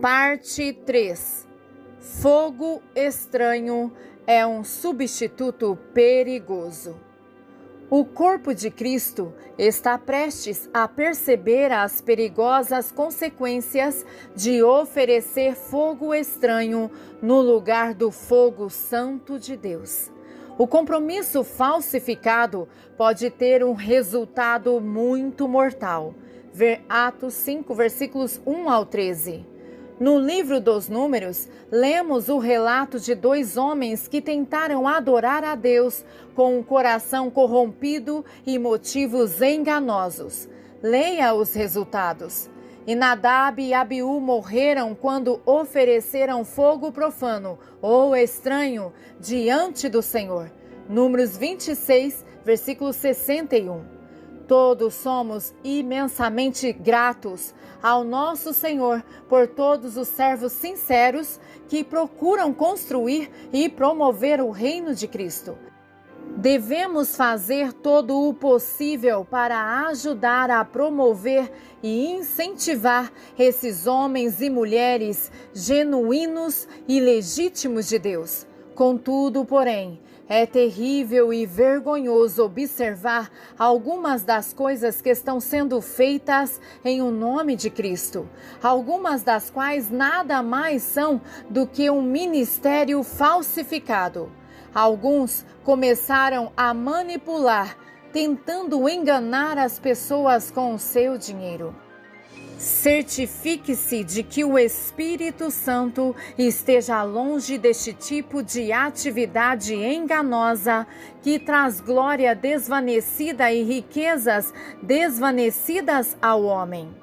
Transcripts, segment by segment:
Parte 3. Fogo estranho é um substituto perigoso. O corpo de Cristo está prestes a perceber as perigosas consequências de oferecer fogo estranho no lugar do fogo santo de Deus. O compromisso falsificado pode ter um resultado muito mortal. Ver Atos 5, versículos 1 ao 13. No livro dos Números, lemos o relato de 2 homens que tentaram adorar a Deus com um coração corrompido e motivos enganosos. Leia os resultados. E Nadab e Abiú morreram quando ofereceram fogo profano ou estranho diante do Senhor. Números 26, versículo 61. Todos somos imensamente gratos ao nosso Senhor por todos os servos sinceros que procuram construir e promover o reino de Cristo. Devemos fazer todo o possível para ajudar a promover e incentivar esses homens e mulheres genuínos e legítimos de Deus. Contudo, porém, é terrível e vergonhoso observar algumas das coisas que estão sendo feitas em o nome de Cristo, algumas das quais nada mais são do que um ministério falsificado. Alguns começaram a manipular, tentando enganar as pessoas com o seu dinheiro. Certifique-se de que o Espírito Santo esteja longe deste tipo de atividade enganosa que traz glória desvanecida e riquezas desvanecidas ao homem.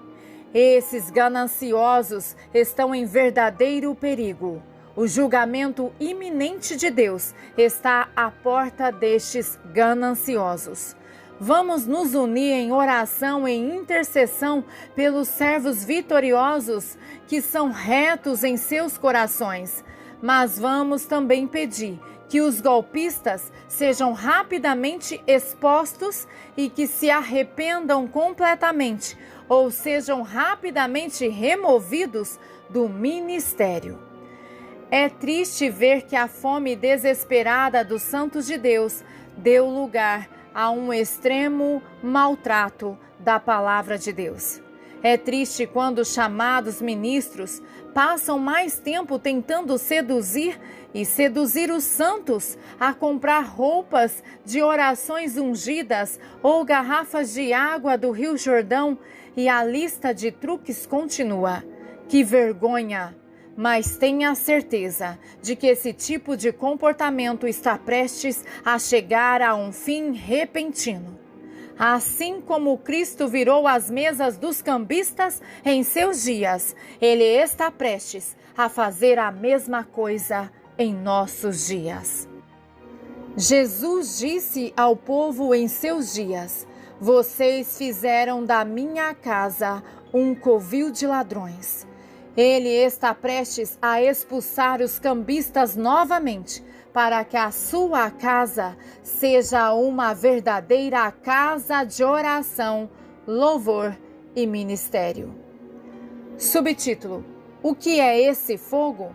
Esses gananciosos estão em verdadeiro perigo. O julgamento iminente de Deus está à porta destes gananciosos. Vamos nos unir em oração e intercessão pelos servos vitoriosos que são retos em seus corações. Mas vamos também pedir que os golpistas sejam rapidamente expostos e que se arrependam completamente ou sejam rapidamente removidos do ministério. É triste ver que a fome desesperada dos santos de Deus deu lugar a um extremo maltrato da palavra de Deus. É triste quando chamados ministros passam mais tempo tentando seduzir os santos a comprar roupas de orações ungidas ou garrafas de água do Rio Jordão, e a lista de truques continua. Que vergonha! Mas tenha certeza de que esse tipo de comportamento está prestes a chegar a um fim repentino. Assim como Cristo virou as mesas dos cambistas em seus dias, Ele está prestes a fazer a mesma coisa em nossos dias. Jesus disse ao povo em seus dias: "Vocês fizeram da minha casa um covil de ladrões." Ele está prestes a expulsar os cambistas novamente, para que a sua casa seja uma verdadeira casa de oração, louvor e ministério. Subtítulo: O que é esse fogo?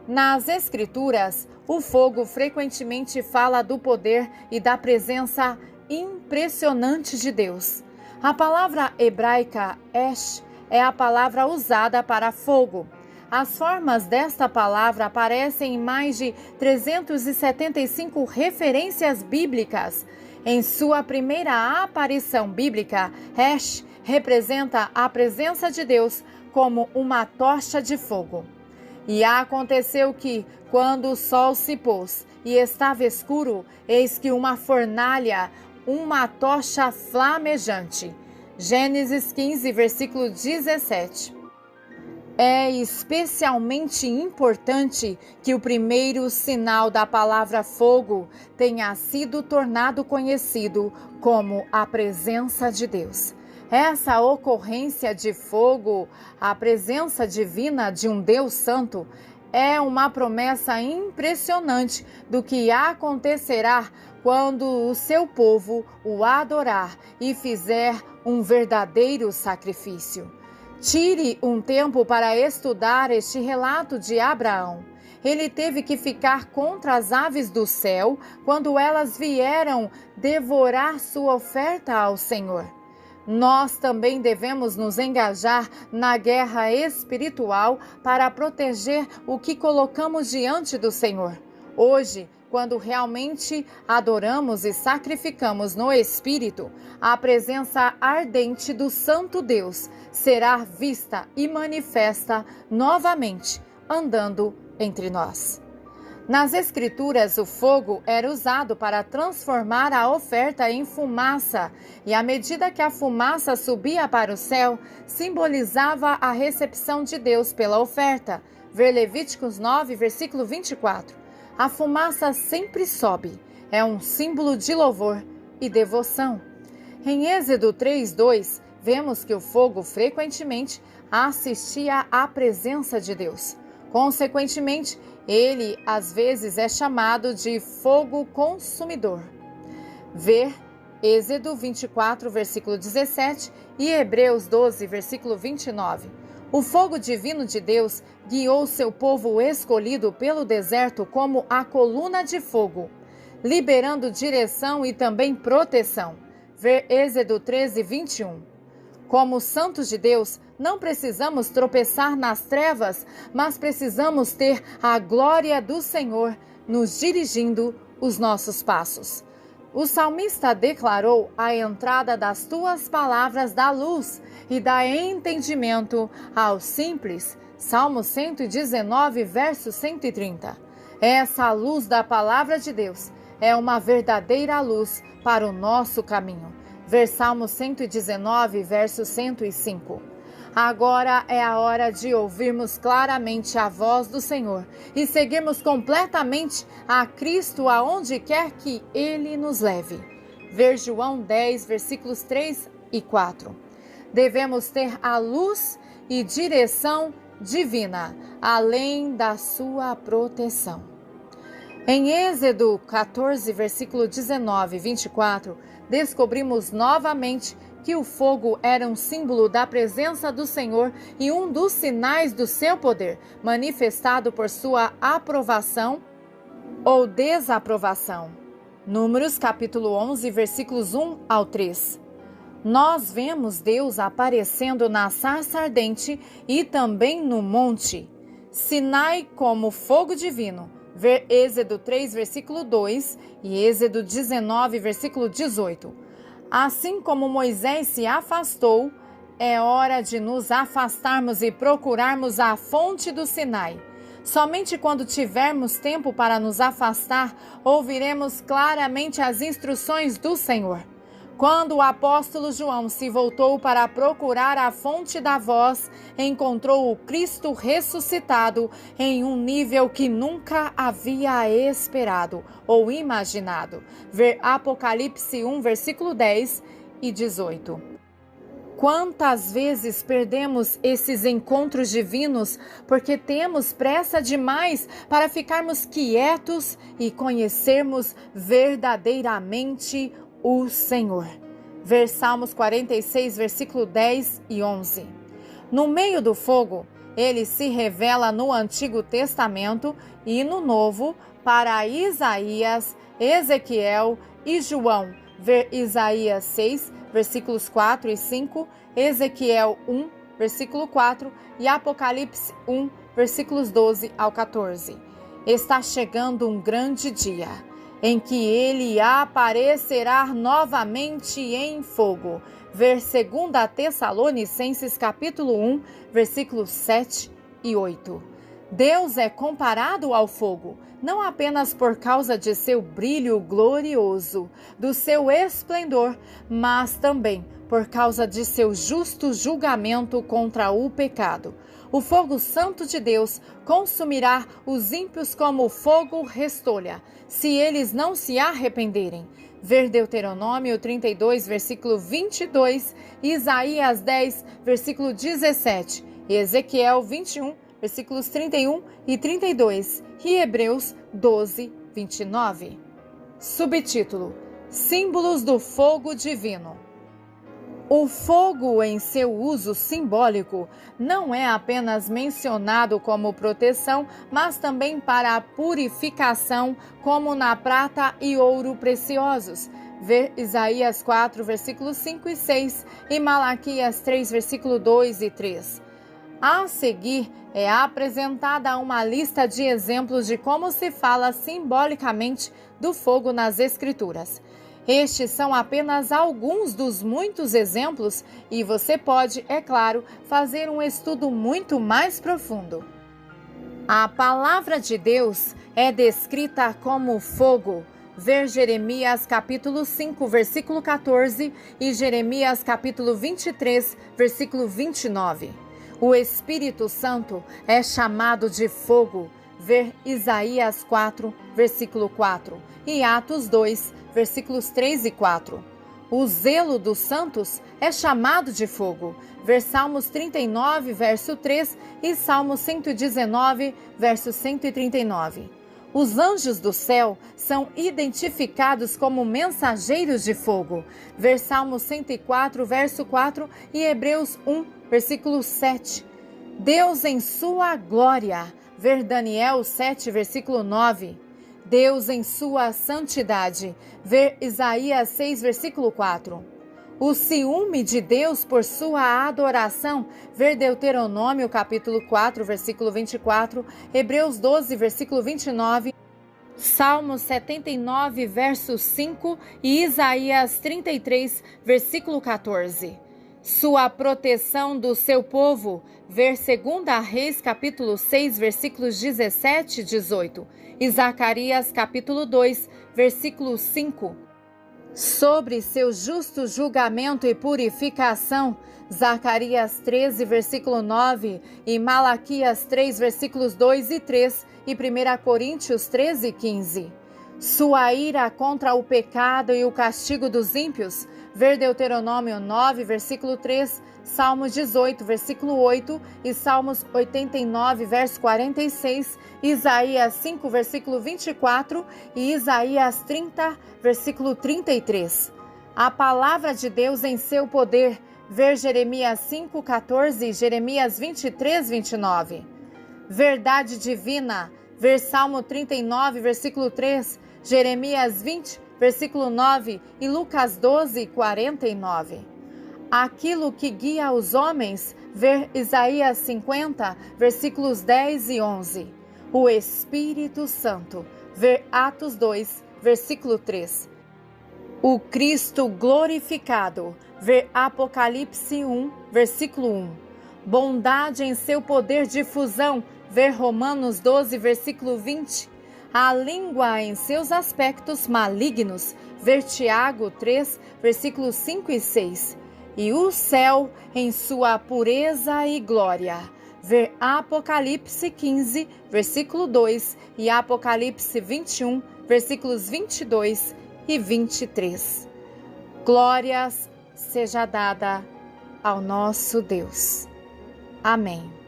Nas Escrituras, o fogo frequentemente fala do poder e da presença impressionante de Deus. A palavra hebraica esh é a palavra usada para fogo. As formas desta palavra aparecem em mais de 375 referências bíblicas. Em sua primeira aparição bíblica, Esh representa a presença de Deus como uma tocha de fogo. E aconteceu que, quando o sol se pôs e estava escuro, eis que uma fornalha, uma tocha flamejante. Gênesis 15, versículo 17. É especialmente importante que o primeiro sinal da palavra fogo tenha sido tornado conhecido como a presença de Deus. Essa ocorrência de fogo, a presença divina de um Deus santo, é uma promessa impressionante do que acontecerá quando o seu povo o adorar e fizer um verdadeiro sacrifício. Tire um tempo para estudar este relato de Abraão. Ele teve que ficar contra as aves do céu quando elas vieram devorar sua oferta ao Senhor. Nós também devemos nos engajar na guerra espiritual para proteger o que colocamos diante do Senhor. Hoje, quando realmente adoramos e sacrificamos no Espírito, a presença ardente do Santo Deus será vista e manifesta novamente, andando entre nós. Nas Escrituras, o fogo era usado para transformar a oferta em fumaça, e à medida que a fumaça subia para o céu, simbolizava a recepção de Deus pela oferta. Ver Levíticos 9, versículo 24. A fumaça sempre sobe, é um símbolo de louvor e devoção. Em Êxodo 3:2, vemos que o fogo frequentemente assistia à presença de Deus. Consequentemente, ele às vezes é chamado de fogo consumidor. Ver Êxodo 24, versículo 17 e Hebreus 12, versículo 29. O fogo divino de Deus guiou seu povo escolhido pelo deserto como a coluna de fogo, liberando direção e também proteção. Ver Êxodo 13, 21. Como santos de Deus, não precisamos tropeçar nas trevas, mas precisamos ter a glória do Senhor nos dirigindo os nossos passos. O salmista declarou: a entrada das tuas palavras dá luz e dá entendimento aos simples. Salmo 119, verso 130. Essa luz da palavra de Deus é uma verdadeira luz para o nosso caminho. Ver Salmo 119, verso 105. Agora é a hora de ouvirmos claramente a voz do Senhor e seguirmos completamente a Cristo aonde quer que Ele nos leve. Ver João 10, versículos 3 e 4. Devemos ter a luz e direção divina, além da sua proteção. Em Êxodo 14, versículo 19 e 24, descobrimos novamente que o fogo era um símbolo da presença do Senhor e um dos sinais do seu poder, manifestado por sua aprovação ou desaprovação. Números capítulo 11, versículos 1 ao 3. Nós vemos Deus aparecendo na sarça ardente e também no monte Sinai como fogo divino. Ver Êxodo 3, versículo 2 e Êxodo 19, versículo 18. Assim como Moisés se afastou, é hora de nos afastarmos e procurarmos a fonte do Sinai. Somente quando tivermos tempo para nos afastar, ouviremos claramente as instruções do Senhor. Quando o apóstolo João se voltou para procurar a fonte da voz, encontrou o Cristo ressuscitado em um nível que nunca havia esperado ou imaginado. Ver Apocalipse 1, versículo 10 e 18. Quantas vezes perdemos esses encontros divinos porque temos pressa demais para ficarmos quietos e conhecermos verdadeiramente o Senhor. Ver Salmos 46, versículo 10 e 11. No meio do fogo, ele se revela no Antigo Testamento e no Novo para Isaías, Ezequiel e João. Ver Isaías 6, versículos 4 e 5, Ezequiel 1, versículo 4 e Apocalipse 1, versículos 12 ao 14. Está chegando um grande dia em que ele aparecerá novamente em fogo. Ver 2 Tessalonicenses capítulo 1, versículos 7 e 8. Deus é comparado ao fogo, não apenas por causa de seu brilho glorioso, do seu esplendor, mas também por causa de seu justo julgamento contra o pecado. O fogo santo de Deus consumirá os ímpios como fogo restolha, se eles não se arrependerem. Ver Deuteronômio 32, versículo 22, Isaías 10, versículo 17, Ezequiel 21, versículos 31 e 32 e Hebreus 12, 29. Subtítulo: Símbolos do fogo divino. O fogo, em seu uso simbólico, não é apenas mencionado como proteção, mas também para a purificação, como na prata e ouro preciosos. Ver Isaías 4, versículos 5 e 6 e Malaquias 3, versículo 2 e 3. A seguir, é apresentada uma lista de exemplos de como se fala simbolicamente do fogo nas Escrituras. Estes são apenas alguns dos muitos exemplos e você pode, é claro, fazer um estudo muito mais profundo. A palavra de Deus é descrita como fogo. Ver Jeremias capítulo 5, versículo 14 e Jeremias capítulo 23, versículo 29. O Espírito Santo é chamado de fogo. Ver Isaías 4, versículo 4 e Atos 2, versículos 3 e 4. O zelo dos santos é chamado de fogo. Ver Salmos 39, verso 3 e Salmos 119, verso 139. Os anjos do céu são identificados como mensageiros de fogo. Ver Salmos 104, verso 4 e Hebreus 1, versículo 7. Deus em sua glória. Ver Daniel 7, versículo 9. Deus em sua santidade. Ver Isaías 6, versículo 4. O ciúme de Deus por sua adoração. Ver Deuteronômio capítulo 4, versículo 24. Hebreus 12, versículo 29. Salmos 79, verso 5 e Isaías 33, versículo 14. Sua proteção do seu povo, ver 2 Reis, capítulo 6, versículos 17 e 18, e Zacarias, capítulo 2, versículo 5. Sobre seu justo julgamento e purificação, Zacarias 13, versículo 9, e Malaquias 3, versículos 2 e 3, e 1 Coríntios 13, 15. Sua ira contra o pecado e o castigo dos ímpios, ver Deuteronômio 9, versículo 3, Salmos 18, versículo 8 e Salmos 89, verso 46, Isaías 5, versículo 24 e Isaías 30, versículo 33. A palavra de Deus em seu poder, ver Jeremias 5, 14 e Jeremias 23, 29. Verdade divina, ver Salmo 39, versículo 3, Jeremias 20, versículo 9 e Lucas 12, 49. Aquilo que guia os homens, ver Isaías 50, versículos 10 e 11. O Espírito Santo, ver Atos 2, versículo 3. O Cristo glorificado, ver Apocalipse 1, versículo 1. Bondade em seu poder de fusão, ver Romanos 12, versículo 20. A língua em seus aspectos malignos, ver Tiago 3, versículos 5 e 6. E o céu em sua pureza e glória, ver Apocalipse 15, versículo 2 e Apocalipse 21, versículos 22 e 23. Glórias seja dada ao nosso Deus. Amém.